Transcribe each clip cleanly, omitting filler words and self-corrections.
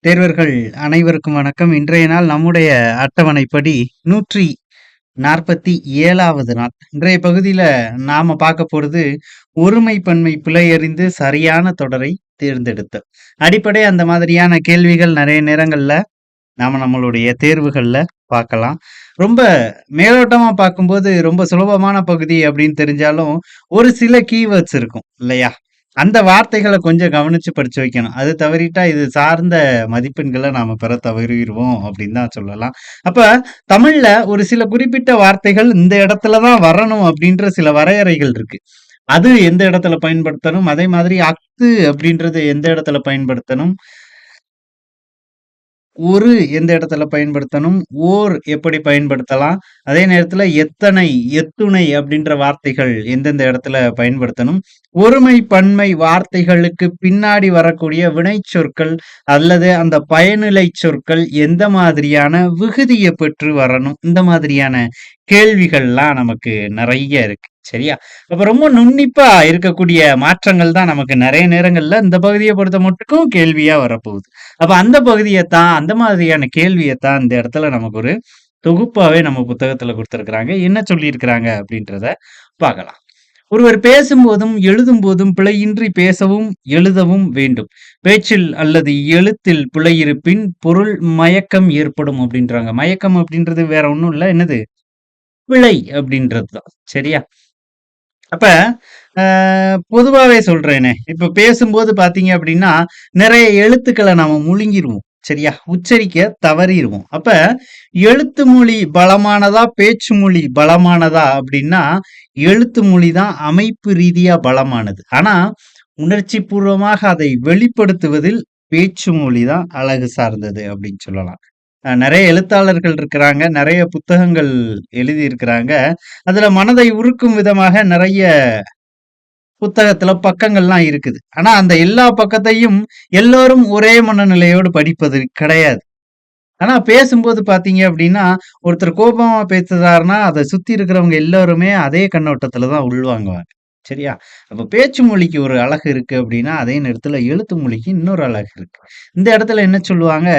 தேர்வர்கள் அனைவருக்கும் வணக்கம். இன்றைய நாள் நம்முடைய அட்டவணைப்படி 147வது நாள். இன்றைய பகுதியில நாம பார்க்க போறது ஒருமை பன்மை பிழையறிந்து சரியான தொடரை தேர்ந்தெடுத்தல். அடிப்படை அந்த மாதிரியான கேள்விகள் நிறைய நேரங்கள்ல நாம நம்மளுடைய தேர்வுகள்ல பார்க்கலாம். ரொம்ப மேலோட்டமா பார்க்கும்போது ரொம்ப சுலபமான பகுதி அப்படின்னு தெரிஞ்சாலும் ஒரு சில கீவேர்ட்ஸ் இருக்கும் இல்லையா? அந்த வார்த்தைகள கொஞ்சம் கவனிச்சு படிச்சு வைக்கணும். அது தவறிட்டா இது சார்ந்த மதிப்பெண்கள நாம பெற தவறிருவோம் அப்படின்னு தான் சொல்லலாம். அப்ப தமிழ்ல ஒரு சில குறிப்பிட்ட வார்த்தைகள் இந்த இடத்துல தான் வரணும் அப்படின்ற சில வரையறைகள் இருக்கு. அது எந்த இடத்துல பயன்படுத்தணும்? அதே மாதிரி அஃது அப்படின்றது எந்த இடத்துல பயன்படுத்தணும்? ஒரு எந்த இடத்துல பயன்படுத்தணும்? ஓர் எப்படி பயன்படுத்தலாம்? அதே நேரத்துல எத்தனை, எத்துணை அப்படின்ற வார்த்தைகள் எந்தெந்த இடத்துல பயன்படுத்தணும்? ஒருமை, பன்மை வார்த்தைகளுக்கு பின்னாடி வரக்கூடிய வினைச்சொற்கள் அல்லது அந்த பயனிலைச் சொற்கள் எந்த மாதிரியான விகுதிய பெற்று வரணும்? இந்த மாதிரியான கேள்விகள்லாம் நமக்கு நெறைய இருக்கு. சரியா? அப்ப ரொம்ப நுண்ணிப்பா இருக்கக்கூடிய மாற்றங்கள் தான் நமக்கு நெறைய நேரங்கள்ல இந்த பகுதிய பொறுத்த மட்டுக்கும் கேள்வியா வரப்போகுது. அப்ப அந்த பகுதியத்தான், அந்த மாதிரியான கேள்வியத்தான் இந்த இடத்துல நமக்கு ஒரு தொகுப்பாவே நம்ம புத்தகத்துல குடுத்திருக்கிறாங்க. என்ன சொல்லியிருக்கிறாங்க அப்படின்றத பார்க்கலாம். ஒருவர் பேசும்போதும், எழுதும்போதும் பிழையின்றி பேசவும், எழுதவும் வேண்டும். பேச்சில் அல்லது எழுத்தில் பிழை இருப்பின் பொருள் மயக்கம் ஏற்படும் அப்படின்றாங்க. மயக்கம் அப்படின்றது வேற ஒண்ணும் இல்ல. என்னது? பிழை அப்படின்றது தான். சரியா? அப்ப அ பொதுவாவே சொல்றேனே, இப்ப பேசும்போது பார்த்தீங்க அப்படின்னா, நெறைய எழுத்துக்கள நாம முழுங்கிருவோம். சரியா? உச்சரிக்க தவறிருவோம். அப்ப எழுத்து மொழி பலமானதா, பேச்சு மொழி பலமானதா அப்படின்னா, எழுத்து மொழி தான் அமைப்பு ரீதியா பலமானது. ஆனா, உணர்ச்சி பூர்வமாக அதை வெளிப்படுத்துவதில் பேச்சு மொழி தான் அழகு சார்ந்தது அப்படின்னு சொல்லலாம். நெறைய எழுத்தாளர்கள் இருக்கிறாங்க. நெறைய புத்தகங்கள் எழுதியிருக்கிறாங்க. அதுல மனதை உருக்கும் விதமாக நெறைய புத்தகத்துல பக்கங்கள்லாம் இருக்குது. ஆனா, அந்த எல்லா பக்கத்தையும் எல்லோரும் ஒரே மனநிலையோடு படிப்பது கிடையாது. ஆனா, பேசும்போது பார்த்தீங்க அப்படின்னா, ஒருத்தர் கோபமா பேசுறாருன்னா, அத சுத்தி இருக்கிறவங்க எல்லாருமே அதே கண்ணோட்டத்துல தான் உள்வாங்குவாங்க. சரியா? அப்ப பேச்சு மொழிக்கு ஒரு அழகு இருக்கு அப்படின்னா, அதே நேரத்துல எழுத்து மொழிக்கு இன்னொரு அழகு இருக்கு. இந்த இடத்துல என்ன சொல்லுவாங்க?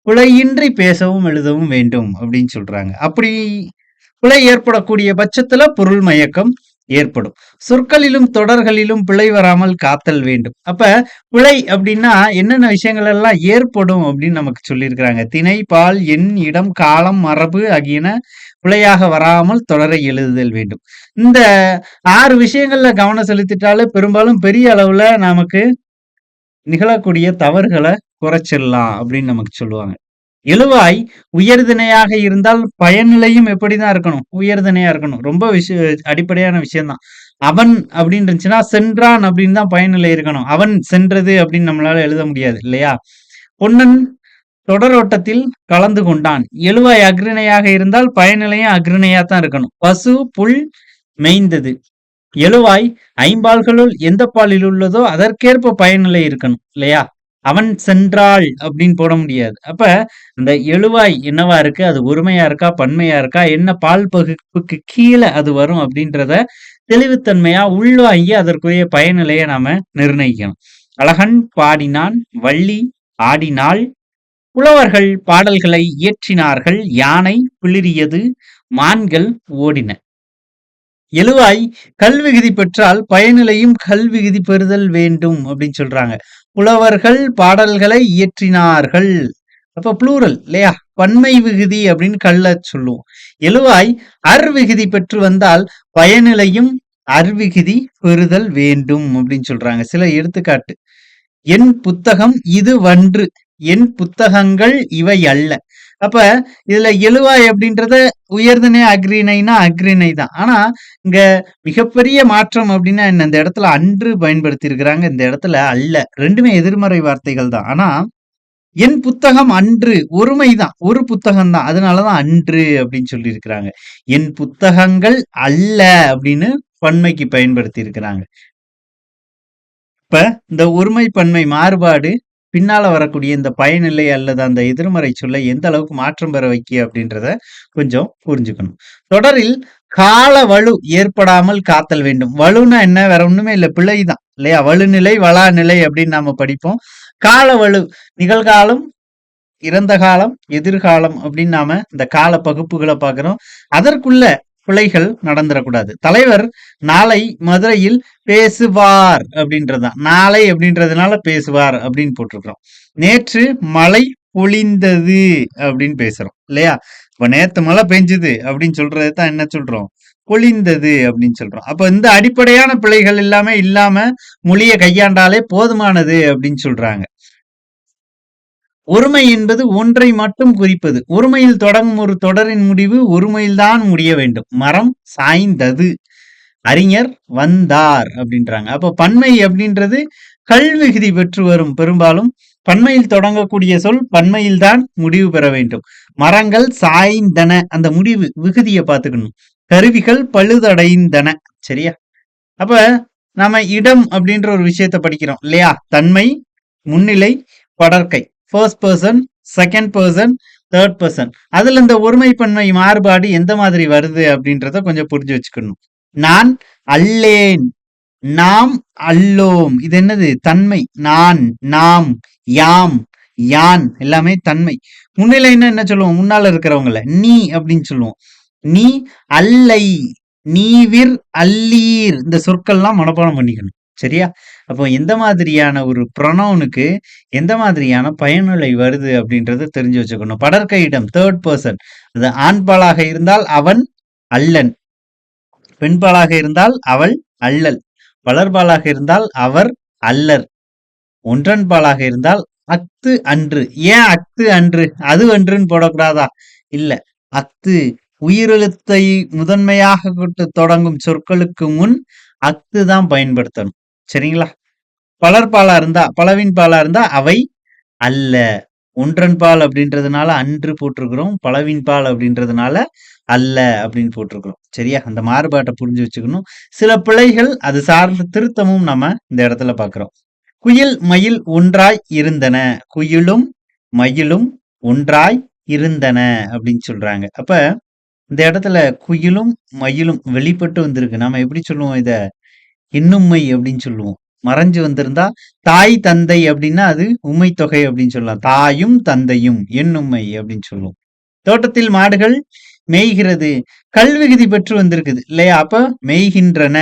"பிழையின்றி பேசவும், எழுதவும் வேண்டும்" அப்படின்னு சொல்றாங்க. அப்படி பிழை ஏற்படக்கூடிய பட்சத்துல பொருள் மயக்கம் ஏற்படும். சொற்களிலும் தொடர்களிலும் பிழை வராமல் காத்தல் வேண்டும். அப்ப பிழை அப்படின்னா என்னென்ன விஷயங்கள் எல்லாம் ஏற்படும் அப்படின்னு நமக்கு சொல்லியிருக்கிறாங்க. திணை, பால், எண், இடம், காலம், மரபு ஆகியன பிழையாக வராமல் தொடரை எழுதுதல் வேண்டும். இந்த 6 விஷயங்கள்ல கவனம் செலுத்திட்டாலே பெரும்பாலும் பெரிய அளவுல நமக்கு நிகழக்கூடிய தவறுகள குறைச்சிடலாம் அப்படின்னு நமக்கு சொல்லுவாங்க. எழுவாய் உயர்திணையாக இருந்தால் பயனிலையும் எப்படிதான் இருக்கணும்? உயர்திணையா இருக்கணும். ரொம்ப அடிப்படையான விஷயம் தான். அவன் அப்படின்னு இருந்துச்சுன்னா, சென்றான் அப்படின்னு தான் பயனிலை இருக்கணும். அவன் சென்றது அப்படின்னு நம்மளால எழுத முடியாது இல்லையா? பொன்னன் தொடரோட்டத்தில் கலந்து கொண்டான். எழுவாய் அஃறிணையாக இருந்தால் பயனிலையும் அஃறிணையா தான் இருக்கணும். பசு புல் மேய்ந்தது. எழுவாய் ஐம்பால்களுள் எந்த பாலில் உள்ளதோ அதற்கேற்ப பயனிலை இருக்கணும் இல்லையா? அவன் சென்றாள் அப்படின்னு போட முடியாது. அப்ப அந்த எழுவாய் என்னவா இருக்கு? அது ஒருமையா இருக்கா? பன்மையா இருக்கா? என்ன பால் பகுப்புக்கு கீழ அது வரும் அப்படின்றத தெளிவுத்தன்மையா உள்வாங்கி அதற்குரிய பயனிலைய நாம நிர்ணயிக்கணும். அழகன் பாடினான், வள்ளி ஆடினாள், புலவர்கள் பாடல்களை இயற்றினார்கள், யானை பிளிறியது, மான்கள் ஓடின. எழுவாய் கல்விகுதி பெற்றால் பயனிலையும் கல்விகுதி பெறுதல் வேண்டும் அப்படின்னு சொல்றாங்க. புலவர்கள் பாடல்களை இயற்றினார்கள். அப்ப ப்ளூரல் இல்லையா? பன்மை விகுதி அப்படின்னு கல்ல சொல்லுவோம். எழுவாய் அர்விகுதி பெற்று வந்தால் பயனிலையும் அர்விகுதி பெறுதல் வேண்டும் அப்படின்னு சொல்றாங்க. சில எடுத்துக்காட்டு. என் புத்தகம் இது வன்று, என் புத்தகங்கள் இவை அல்ல. அப்ப இதுல எழுவாய் அப்படின்றத உயர்திணை அஃறிணைனா அஃறிணை தான். ஆனா இங்க மிகப்பெரிய மாற்றம் அப்படின்னா என்ன? இந்த இடத்துல அன்று பயன்படுத்தி இருக்கிறாங்க. இந்த இடத்துல அல்ல. 2மே எதிர்மறை வார்த்தைகள் தான். ஆனா என் புத்தகம் அன்று ஒருமைதான். ஒரு புத்தகம் தான். அதனாலதான் அன்று அப்படின்னு சொல்லியிருக்கிறாங்க. என் புத்தகங்கள் அல்ல அப்படின்னு பன்மைக்கு பயன்படுத்தி இருக்கிறாங்க. இப்ப இந்த ஒருமை பன்மை மாறுபாடு பின்னால வரக்கூடிய இந்த பயனிலை அல்லது அந்த எதிர்மறை சொல்லை எந்த அளவுக்கு மாற்றம் பெற வைக்க அப்படின்றத கொஞ்சம் புரிஞ்சுக்கணும். தொடரில் கால வலு ஏற்படாமல் காத்தல் வேண்டும். வலுன்னா என்ன? வேற ஒண்ணுமே இல்ல. பிழைதான் இல்லையா? வலுநிலை, வளாநிலை அப்படின்னு நாம படிப்போம். கால வலு நிகழ்காலம், இறந்த காலம், எதிர்காலம் அப்படின்னு நாம இந்த கால பகுப்புகளை பார்க்கிறோம். அதற்குள்ள பிழைகள் நடந்துடக்கூடாது. தலைவர் நாளை மதுரையில் பேசுவார் அப்படின்றதுதான். நாளை அப்படின்றதுனால பேசுவார் அப்படின்னு போட்டிருக்கிறோம். நேற்று மழை பொழிந்தது அப்படின்னு பேசுறோம் இல்லையா? இப்ப நேத்து மழை பெஞ்சுது அப்படின்னு சொல்றது தான் என்ன சொல்றோம்? பொழிந்தது அப்படின்னு சொல்றோம். அப்ப இந்த அடிப்படையான பிழைகள் எல்லாமே இல்லாம மொழியை கையாண்டாலே போதுமானது அப்படின்னு சொல்றாங்க. ஒருமை என்பது ஒன்றை மட்டும் குறிப்பது. ஒருமையில் தொடங்கும் ஒரு தொடரின் முடிவு ஒருமையில்தான் முடிய வேண்டும். மரம் சாய்ந்தது, அறிஞர் வந்தார் அப்படின்றாங்க. அப்ப பன்மை அப்படின்றது கல்விகுதி பெற்று வரும். பெரும்பாலும் பன்மையில் தொடங்கக்கூடிய சொல் பன்மையில்தான் முடிவு பெற வேண்டும். மரங்கள் சாய்ந்தன, அந்த முடிவு விகுதியை பார்த்துக்கணும். கருவிகள் பழுதடைந்தன. சரியா? அப்ப நாம இடம் அப்படின்ற ஒரு விஷயத்த படிக்கிறோம் இல்லையா? தன்மை, முன்னிலை, படர்க்கை, first person, second person, third person. அதுல இந்த ஒருமை பன்மை மாறுபாடு எந்த மாதிரி வருது அப்படின்றத கொஞ்சம் புரிஞ்சு வச்சுக்கணும். நான் அல்லேன், நாம் அல்லோம். இது என்னது? தன்மை. நான், நாம், யாம், யான் எல்லாமே தன்மை. முன்னிலைன்னா என்ன சொல்லுவோம்? முன்னால இருக்கிறவங்கள நீ அப்படின்னு சொல்லுவோம். நீ அல்லை, நீவிர், அல்லீர், இந்த சொற்கள்லாம் மனப்பாடம் பண்ணிக்கணும். சரியா? அப்போ எந்த மாதிரியான ஒரு ப்ரொனவுனுக்கு எந்த மாதிரியான பயனுலை வருது அப்படின்றத தெரிஞ்சு வச்சுக்கணும். படர்க்கை இடம் தேர்ட் பர்சன். அது ஆண்பாலாக இருந்தால் அவன் அல்லன், பெண்பாலாக இருந்தால் அவள் அல்லல், வளர்பாலாக இருந்தால் அவர் அல்லர், ஒன்றன்பாலாக இருந்தால் அத்து அன்று. ஏன் அத்து அன்று? அது அன்றுன்னு போடக்கூடாதா? இல்ல, அத்து உயிரெழுத்தை முதன்மையாக கொண்டு தொடங்கும் சொற்களுக்கு முன் அத்து தான் பயன்படுத்தணும். சரிங்களா? பலர்பாலா இருந்தா, பலவின் பாலா இருந்தா அவை அல்ல. ஒன்றன் பால் அப்படின்றதுனால அன்று போட்டிருக்கிறோம், பலவின் பால் அப்படின்றதுனால அல்ல அப்படின்னு போட்டிருக்கிறோம். சரியா? அந்த மாறுபாட்டை புரிஞ்சு வச்சுக்கணும். சில பிழைகள் அது சார்ந்த திருத்தமும் நம்ம இந்த இடத்துல பார்க்கிறோம். குயில் மயில் ஒன்றாய் இருந்தன. குயிலும் மயிலும் ஒன்றாய் இருந்தன அப்படின்னு சொல்றாங்க. அப்ப இந்த இடத்துல குயிலும் மயிலும் வெளிப்பட்டு வந்திருக்கு. நாம எப்படி சொல்லுவோம்? இத இன்னும்மை அப்படின்னு சொல்லுவோம். மறைஞ்சு வந்திருந்தா தாய் தந்தை அப்படின்னா அது உம்மை தொகை அப்படின்னு சொல்லலாம். தாயும் தந்தையும் எண்ணும்மை அப்படின்னு சொல்லுவோம். தோட்டத்தில் மாடுகள் மேய்கிறது. கல்விகுதி பெற்று வந்திருக்குது இல்லையா? அப்ப மேய்கின்றன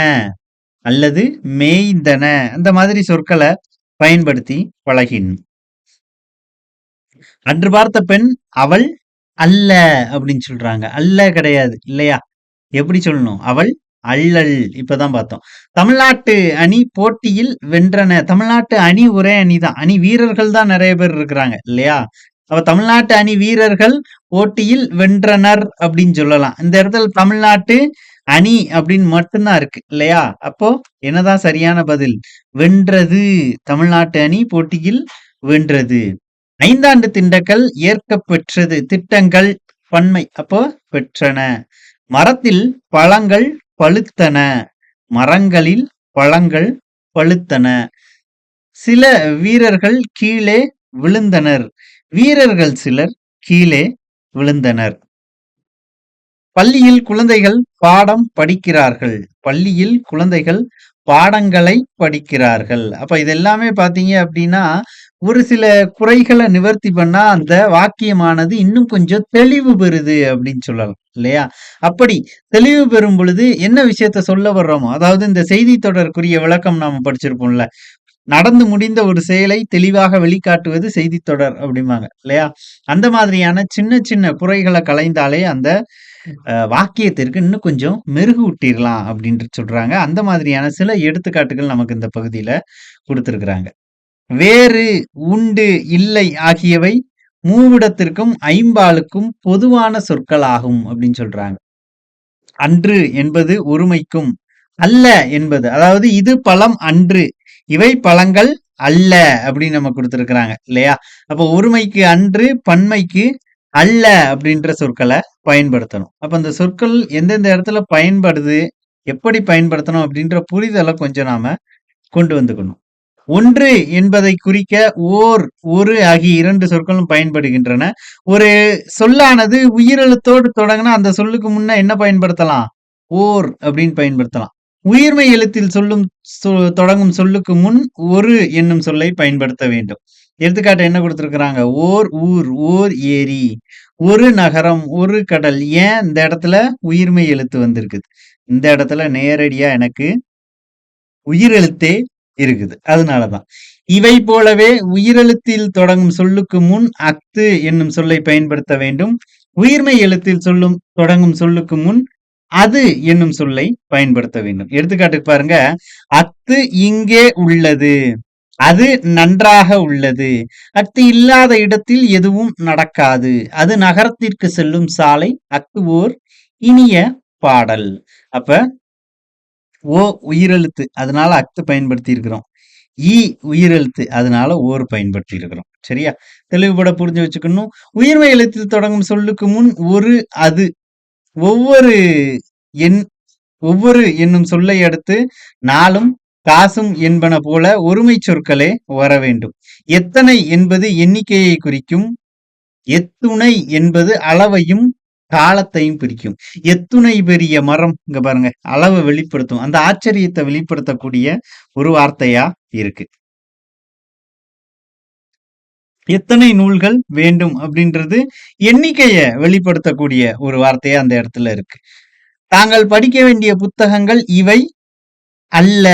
அல்லது மேய்ந்தன அந்த மாதிரி சொற்களை பயன்படுத்தி பழகின். அன்று பார்த்த பெண் அவள் அல்ல அப்படின்னு சொல்றாங்க. அல்ல கிடையாது இல்லையா? எப்படி சொல்லணும்? அவள் அல்லல். இப்பதான் பார்த்தோம். தமிழ்நாட்டு அணி போட்டியில் வென்றன. தமிழ்நாட்டு அணி ஒரே அணிதான். அணி வீரர்கள் தான் நிறைய பேர் இருக்கிறாங்க இல்லையா? அப்ப தமிழ்நாட்டு அணி வீரர்கள் போட்டியில் வென்றனர் அப்படின்னு சொல்லலாம். இந்த இடத்துல தமிழ்நாட்டு அணி அப்படின்னு மட்டும்தான் இருக்கு இல்லையா? அப்போ என்னதான் சரியான பதில்? வென்றது. தமிழ்நாட்டு அணி போட்டியில் வென்றது. ஐந்தாண்டு திண்டங்கள் ஏற்க பெற்றது. திட்டங்கள் பன்மை, அப்போ பெற்றன. மரத்தில் பழங்கள் பழுத்தன. மரங்களில் பழங்கள் பழுத்தன. சில வீரர்கள் கீழே விழுந்தனர். வீரர்கள் சிலர் கீழே விழுந்தனர். பள்ளியில் குழந்தைகள் பாடம் படிக்கிறார்கள். பள்ளியில் குழந்தைகள் பாடங்களை படிக்கிறார்கள். அப்ப இதெல்லாமே பாத்தீங்க அப்படின்னா ஒரு சில குறைகளை நிவர்த்தி பண்ணா அந்த வாக்கியமானது இன்னும் கொஞ்சம் தெளிவு பெறுது அப்படின்னு சொல்லலாம் இல்லையா? அப்படி தெளிவு பெறும் பொழுது என்ன விஷயத்த சொல்ல வர்றோமோ, அதாவது இந்த செய்தி தொடருக்குரிய விளக்கம் நாம படிச்சிருப்போம்ல, நடந்து முடிந்த ஒரு செயலை தெளிவாக வெளிக்காட்டுவது செய்தி தொடர் அப்படிம்பாங்க இல்லையா? அந்த மாதிரியான சின்ன சின்ன குறைகளை களைந்தாலே அந்த வாக்கியத்திற்கு இன்னும் கொஞ்சம் மெருகூட்டிடலாம் அப்படின்னு சொல்றாங்க. அந்த மாதிரியான சில எடுத்துக்காட்டுகள் நமக்கு இந்த பகுதியில கொடுத்திருக்கிறாங்க. வேறு, உண்டு, இல்லை ஆகியவை மூவிடத்திற்கும் ஐம்பாலுக்கும் பொதுவான சொற்கள் ஆகும் அப்படின்னு சொல்றாங்க. அன்று என்பது ஒருமைக்கும், அல்ல என்பது, அதாவது இது பழம் அன்று, இவை பழங்கள் அல்ல அப்படின்னு நம்ம கொடுத்திருக்கிறாங்க இல்லையா? அப்ப ஒருமைக்கு அன்று, பன்மைக்கு அல்ல அப்படின்ற சொற்களை பயன்படுத்தணும். அப்ப அந்த சொற்கள் எந்தெந்த இடத்துல பயன்படுது, எப்படி பயன்படுத்தணும் அப்படின்ற புரிதலை கொஞ்சம் நாம கொண்டு வந்துக்கணும். ஒன்று என்பதை குறிக்க ஓர், ஒரு ஆகிய இரண்டு சொற்களும் பயன்படுகின்றன. ஒரு சொல்லானது உயிரெழுத்தோடு தொடங்கினா அந்த சொல்லுக்கு முன்ன என்ன பயன்படுத்தலாம்? ஓர் அப்படின்னு பயன்படுத்தலாம். உயிர்மை எழுத்தில் சொல்லும் தொடங்கும் சொல்லுக்கு முன் ஒரு என்னும் சொல்லை பயன்படுத்த வேண்டும். எடுத்துக்காட்டு என்ன குடுத்திருக்கிறாங்க? ஓர் ஊர், ஓர் ஏரி, ஒரு நகரம், ஒரு கடல். ஏன் இந்த இடத்துல உயிர்மெய் எழுத்து வந்திருக்குது? இந்த இடத்துல நேரடியா எனக்கு உயிரெழுத்தே இருக்குது. அதனாலதான். இவை போலவே உயிரெழுத்தில் தொடங்கும் சொல்லுக்கு முன் அஃது என்னும் சொல்லை பயன்படுத்த வேண்டும். உயிர்மெய் எழுத்தில் தொடங்கும் சொல்லுக்கு முன் அது என்னும் சொல்லை பயன்படுத்த வேண்டும். எடுத்துக்காட்டுக்கு பாருங்க. அஃது இங்கே உள்ளது. அது நன்றாக உள்ளது. அஃது இல்லாத இடத்தில் எதுவும் நடக்காது. அது நகரத்திற்கு செல்லும் சாலை. அஃது ஓர் இனிய பாடல். அப்ப ஓ உயிரெழுத்து. அதனால அஃது பயன்படுத்தி இருக்கிறோம். ஈ உயிரெழுத்து. அதனால ஓர் பயன்படுத்தி இருக்கிறோம். சரியா? தெளிவுபட புரிஞ்சு வச்சுக்கணும். உயிர்மெய் எழுத்தில் தொடங்கும் சொல்லுக்கு முன் ஒரு அது ஒவ்வொரு எண் ஒவ்வொரு என்னும் சொல்லை அடுத்து நாளும் காசும் என்பன போல ஒருமைச் சொற்களே வர வேண்டும். எத்தனை என்பது எண்ணிக்கையை குறிக்கும். எத்துணை என்பது அளவையும் காலத்தையும் குறிக்கும். எத்துணை பெரிய மரம், இங்க பாருங்க, அளவை வெளிப்படுத்தும். அந்த ஆச்சரியத்தை வெளிப்படுத்தக்கூடிய ஒரு வார்த்தையா இருக்கு. எத்தனை நூல்கள் வேண்டும் அப்படின்றது எண்ணிக்கையை வெளிப்படுத்தக்கூடிய ஒரு வார்த்தையா அந்த இடத்துல இருக்கு. தாங்கள் படிக்க வேண்டிய புத்தகங்கள் இவை அல்ல.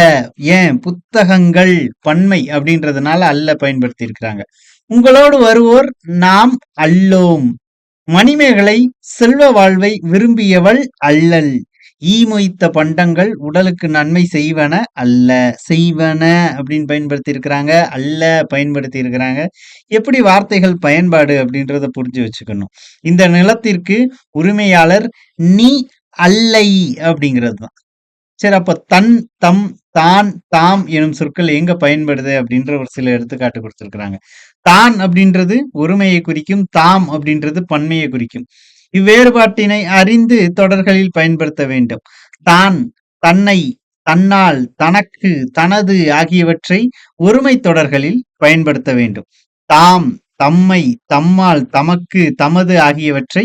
ஏன்? புத்தகங்கள் பன்மை அப்படின்றதுனால அல்ல பயன்படுத்தி இருக்கிறாங்க. உங்களோடு வருவோர் நாம் அல்லோம். மணிமேகலை செல்வ வாழ்வை விரும்பியவள் அல்லல். ஈ மொய்த்த பண்டங்கள் உடலுக்கு நன்மை செய்வன அல்ல. செய்வன அப்படின்னு பயன்படுத்தி இருக்கிறாங்க. அல்ல பயன்படுத்தி இருக்கிறாங்க. எப்படி வார்த்தைகள் பயன்பாடு அப்படின்றத புரிஞ்சு வச்சுக்கணும். இந்த நிலத்திற்கு உரிமையாளர் நீ அல்லை அப்படிங்கிறது தான். சரி, அப்ப தன், தம், தான், தாம் எனும் சொற்கள் எங்க பயன்படுது அப்படின்ற ஒரு சில எடுத்துக்காட்டு கொடுத்திருக்கிறாங்க. தான் அப்படின்றது ஒருமையை குறிக்கும். தாம் அப்படின்றது பன்மையை குறிக்கும். இவ்வேறுபாட்டினை அறிந்து தொடர்களில் பயன்படுத்த வேண்டும். தான், தன்னை, தன்னால், தனக்கு, தனது ஆகியவற்றை ஒருமை தொடர்களில் பயன்படுத்த வேண்டும். தாம், தம்மை, தம்மால், தமக்கு, தமது ஆகியவற்றை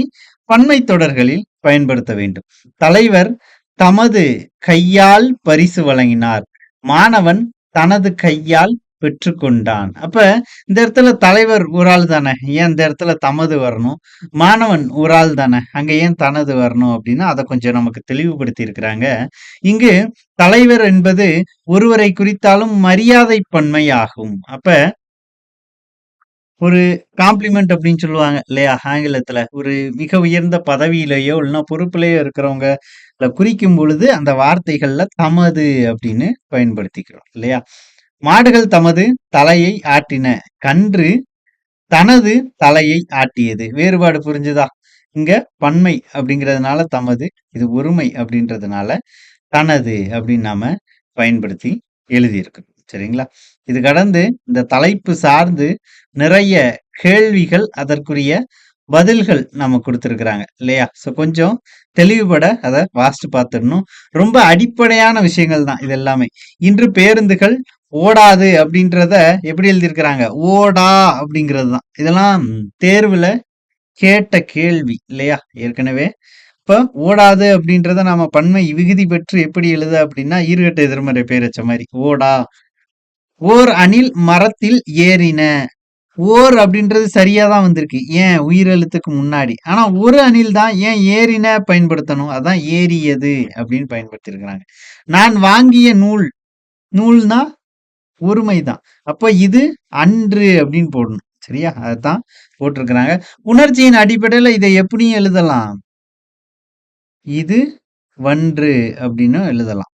பன்மை தொடர்களில் பயன்படுத்த வேண்டும். தலைவர் தமது கையால் பரிசு வழங்கினார். மாணவன் தனது கையால் பெற்றுக்கொண்டான். அப்ப இந்த இடத்துல தலைவர் ஒரு ஆள் தானே, ஏன் இந்த இடத்துல தமது வரணும்? மாணவன் ஒரு ஆள் தானே, அங்க ஏன் தனது வரணும் அப்படின்னா அதை கொஞ்சம் நமக்கு தெளிவுபடுத்தி இருக்கிறாங்க. இங்கு தலைவர் என்பது ஒருவரை குறித்தாலும் மரியாதை பன்மை ஆகும். அப்ப ஒரு காம்ப்ளிமெண்ட் அப்படின்னு சொல்லுவாங்க இல்லையா ஆங்கிலத்துல, ஒரு மிக உயர்ந்த பதவியிலேயோ இல்லைன்னா பொறுப்புலயோ இருக்கிறவங்க குறிக்கும் பொழுது அந்த வார்த்தைகள்ல தமது அப்படின்னு பயன்படுத்திக்கிறோம் இல்லையா. மாடுகள் தமது தலையை ஆட்டின. கன்று தனது தலையை ஆட்டியது. வேறுபாடு புரிஞ்சுதா? இங்க பன்மை அப்படிங்கிறதுனால தமது, இது ஒருமை அப்படின்றதுனால தனது அப்படின்னு நாம பயன்படுத்தி எழுதியிருக்கோம். சரிங்களா? இது கடந்து இந்த தலைப்பு சார்ந்து நிறைய கேள்விகள், அதற்குரிய பதில்கள் நம்ம கொடுத்திருக்கிறாங்க இல்லையா. சோ கொஞ்சம் தெளிவுபட அதை வாசித்து பார்த்துடணும். ரொம்ப அடிப்படையான விஷயங்கள் தான் இது எல்லாமே. இன்று பேருந்துகள் ஓடாது அப்படின்றத எப்படி எழுதியிருக்கிறாங்க? ஓடா அப்படிங்கிறது தான். இதெல்லாம் தேர்வுல கேட்ட கேள்வி இல்லையா ஏற்கனவே. இப்ப ஓடாது அப்படின்றத நாம பன்மை விகுதி பெற்று எப்படி எழுத அப்படின்னா ஈறுகட்ட எதிர்மறை பேர் வச்ச மாதிரி ஓடா. ஓர் அணில் மரத்தில் ஏறின. ஓர் அப்படின்றது சரியா தான் வந்திருக்கு. ஏன்? உயிரெழுத்துக்கு முன்னாடி. ஆனா ஒரு அணில் தான், ஏன் ஏறின பயன்படுத்தணும்? அதான் ஏறியது அப்படின்னு பயன்படுத்தி இருக்கிறாங்க. நான் வாங்கிய நூல், நூல்னா ஒருமை தான். அப்ப இது அன்று அப்படின்னு போடணும். சரியா? அதான் போட்டிருக்கிறாங்க. உணர்ச்சியின் அடிப்படையில இதை எப்படியும் எழுதலாம். இது வன்று அப்படின்னு எழுதலாம்.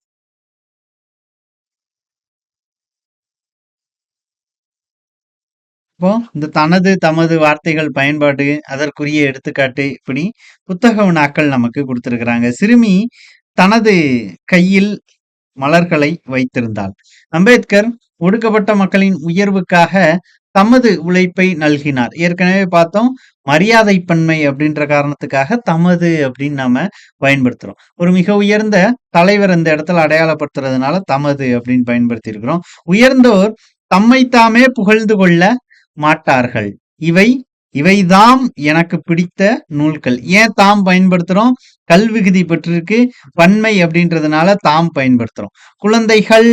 இப்போ இந்த தனது, தமது வார்த்தைகள் பயன்பாடு, அதற்குரிய எடுத்துக்காட்டு, இப்படி புத்தக வினாக்கள் நமக்கு கொடுத்திருக்கிறாங்க. சிறுமி தனது கையில் மலர்களை வைத்திருந்தாள். அம்பேத்கர் ஒடுக்கப்பட்ட மக்களின் உயர்வுக்காக தமது உழைப்பை நல்கினார். ஏற்கனவே பார்த்தோம், மரியாதை பன்மை அப்படின்ற காரணத்துக்காக தமது அப்படின்னு நாம பயன்படுத்துறோம். ஒரு மிக உயர்ந்த தலைவர் இந்த இடத்துல அடையாளப்படுத்துறதுனால தமது அப்படின்னு பயன்படுத்தி இருக்கிறோம். உயர்ந்தோர் தம்மைத்தாமே புகழ்ந்து கொள்ள மாட்டார்கள். இவைதாம் எனக்கு பிடித்த நூல்கள். ஏன் தாம் பயன்படுத்துறோம்? கல்விகுதி பெற்றிருக்கு. பன்மை அப்படின்றதுனால தாம் பயன்படுத்துறோம். குழந்தைகள்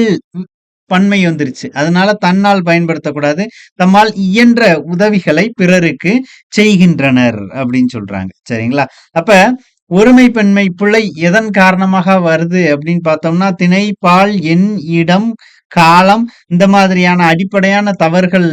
பன்மை வந்துருச்சு. அதனால தன்னால் பயன்படுத்தக்கூடாது. தம்மால் இயன்ற உதவிகளை பிறருக்கு செய்கின்றனர் அப்படின்னு சொல்றாங்க. சரிங்களா? அப்ப ஒருமை பன்மை பிழை எதன் காரணமாக வருது அப்படின்னு பார்த்தோம்னா, திணை, பால், எண், இடம், காலம் இந்த மாதிரியான அடிப்படையான தவறுகள்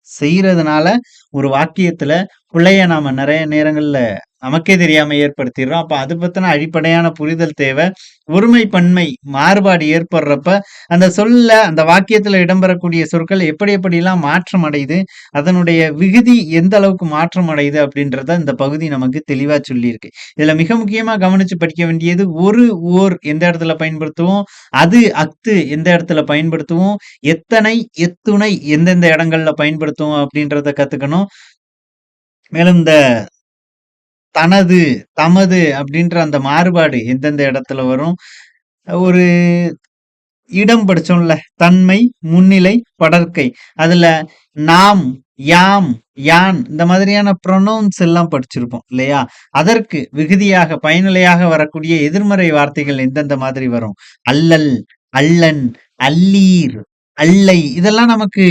செய்யறதுனால ஒரு வாக்கியத்துல பிழைய நாம நிறைய நேரங்கள்ல நமக்கே தெரியாம ஏற்படுத்திடுறோம். அப்ப அது பத்தின அடிப்படையான புரிதல் தேவை. ஒருமை பன்மை மாறுபாடு ஏற்படுறப்ப அந்த சொல்ல அந்த வாக்கியத்துல இடம்பெறக்கூடிய சொற்கள் எப்படி எப்படிலாம் மாற்றம் அடையுது, அதனுடைய விகுதி எந்த அளவுக்கு மாற்றம் அடையுது அப்படின்றத இந்த பகுதி நமக்கு தெளிவா சொல்லியிருக்கு. இதுல மிக முக்கியமா கவனிச்சு படிக்க வேண்டியது ஒரு, ஓர் எந்த இடத்துல பயன்படுத்துவோம், அது, அத்து எந்த இடத்துல பயன்படுத்துவோம், எத்தனை, எத்துணை எந்தெந்த இடங்கள்ல பயன்படுத்துவோம் அப்படின்றத கத்துக்கணும். மேலும் இந்த தனது, தமது அப்படின்ற அந்த மாறுபாடு எந்தெந்த இடத்துல வரும். ஒரு இடம் படிச்சோம்ல. தன்மை, முன்னிலை, படர்க்கை. அதுல நாம், யாம், யான் இந்த மாதிரியான ப்ரொனவுன்ஸ் எல்லாம் படிச்சிருப்போம் இல்லையா? அதற்கு விகுதியாக பயனிலையாக வரக்கூடிய எதிர்மறை வார்த்தைகள் எந்தெந்த மாதிரி வரும்? அல்லல், அல்லன், அல்லீர், அல்லை இதெல்லாம் நமக்கு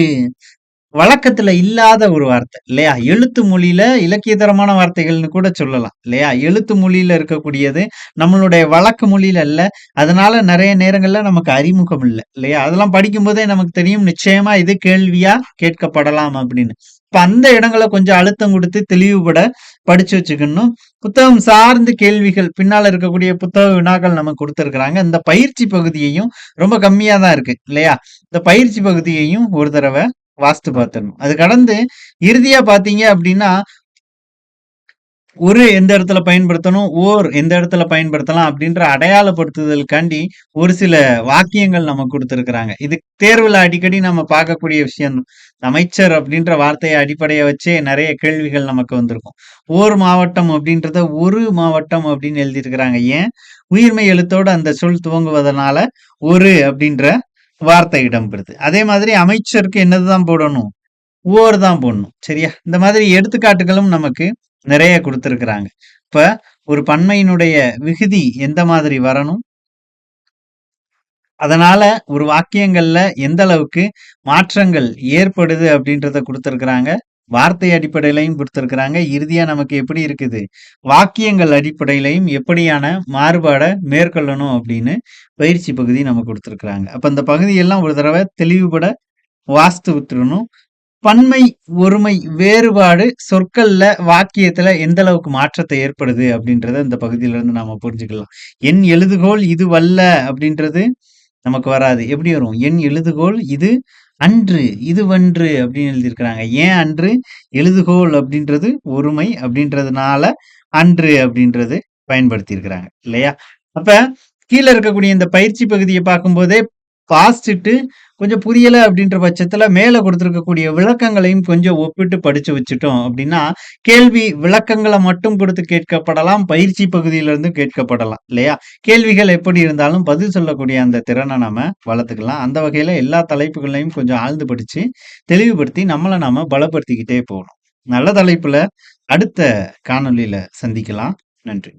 வழக்கத்துல இல்லாத ஒரு வார்த்தை இல்லையா? எழுத்து மொழியில இலக்கியத்தரமான வார்த்தைகள்னு கூட சொல்லலாம் இல்லையா? எழுத்து மொழியில இருக்கக்கூடியது நம்மளுடைய வழக்கு மொழியில இல்ல. அதனால நிறைய நேரங்கள்ல நமக்கு அறிமுகம் இல்ல இல்லையா? அதெல்லாம் படிக்கும்போதே நமக்கு தெரியும் நிச்சயமா இது கேள்வியா கேட்கப்படலாம் அப்படின்னு. இப்ப அந்த இடங்களை கொஞ்சம் அழுத்தம் கொடுத்து தெளிவுபட படிச்சு வச்சுக்கணும். புத்தகம் சார்ந்து கேள்விகள் பின்னால இருக்கக்கூடிய புத்தக வினாக்கள் நமக்கு கொடுத்திருக்கிறாங்க. இந்த பயிற்சி பகுதியையும் ரொம்ப கம்மியா தான் இருக்கு இல்லையா? இந்த பயிற்சி பகுதியையும் ஒரு தடவை வாஸ்து பார்த்துடணும். அது கடந்து இறுதியா பாத்தீங்க அப்படின்னா, ஒரு எந்த இடத்துல பயன்படுத்தணும், ஓர் எந்த இடத்துல பயன்படுத்தலாம் அப்படின்ற அடையாளப்படுத்துதலுக்காண்டி ஒரு சில வாக்கியங்கள் நமக்கு கொடுத்திருக்கிறாங்க. இது தேர்வுல அடிக்கடி நம்ம பார்க்கக்கூடிய விஷயம். அமைச்சர் அப்படின்ற வார்த்தையை அடிப்படையை வச்சே நிறைய கேள்விகள் நமக்கு வந்திருக்கும். ஓர் மாவட்டம் அப்படின்றத ஒரு மாவட்டம் அப்படின்னு எழுதியிருக்கிறாங்க. ஏன்? உயிர்மெய் எழுத்தோட அந்த சொல் துவங்குவதனால ஒரு அப்படின்ற வார்த்தை இடம்பெறுது. அதே மாதிரி அமைச்சருக்கு என்னதுதான் போடணும்? ஓர் தான் போடணும். சரியா? இந்த மாதிரி எடுத்துக்காட்டுகளும் நமக்கு நிறைய கொடுத்திருக்கிறாங்க. இப்ப ஒரு பன்மையினுடைய விகுதி எந்த மாதிரி வரணும்? அதனால ஒரு வாக்கியங்கள்ல எந்த அளவுக்கு மாற்றங்கள் ஏற்படுது அப்படின்றத கொடுத்திருக்கிறாங்க. வார்த்தை அடிப்படையிலையும் கொடுத்திருக்கிறாங்க. இறுதியா நமக்கு எப்படி இருக்குது? வாக்கியங்கள் அடிப்படையிலையும் எப்படியான மாறுபாட மேற்கொள்ளணும் அப்படின்னு பயிற்சி பகுதி நமக்கு கொடுத்திருக்கிறாங்க. அப்ப இந்த பகுதியெல்லாம் ஒரு தடவை தெளிவுபட வாஸ்து விட்டுறணும். பன்மை, ஒருமை வேறுபாடு சொற்கள்ல, வாக்கியத்துல எந்த அளவுக்கு மாற்றத்தை ஏற்படுது அப்படின்றத இந்த பகுதியில இருந்து நாம புரிஞ்சுக்கலாம். என் எழுதுகோல் இது வல்ல அப்படின்றது நமக்கு வராது. எப்படி வரும்? என் எழுதுகோல் இது அன்று, இது வன்று அப்படின்னு எழுதியிருக்கிறாங்க. ஏன் அன்று? எழுதுகோல் அப்படின்றது ஒருமை அப்படின்றதுனால அன்று அப்படின்றது பயன்படுத்தி இருக்கிறாங்க இல்லையா? அப்ப கீழ இருக்கக்கூடிய இந்த பயிற்சி பகுதியை பார்க்கும்போதே வாசிச்சுட்டு கொஞ்சம் புரியல அப்படின்ற பட்சத்துல மேல கொடுத்திருக்கக்கூடிய விளக்கங்களையும் கொஞ்சம் ஒப்பிட்டு படிச்சு வச்சுட்டோம் அப்படின்னா, கேள்வி விளக்கங்களை மட்டும் கொடுத்து கேட்கப்படலாம். பயிற்சி பகுதியிலிருந்து கேட்கப்படலாம் இல்லையா? கேள்விகள் எப்படி இருந்தாலும் பதில் சொல்லக்கூடிய அந்த திறனை நாம வளர்த்துக்கலாம். அந்த வகையில எல்லா தலைப்புகளையும் கொஞ்சம் ஆழ்ந்து படிச்சு தெளிவுபடுத்தி நம்மளை நாம பலப்படுத்திக்கிட்டே போகணும். நல்ல தலைப்புல அடுத்த காணொளியில சந்திக்கலாம். நன்றி.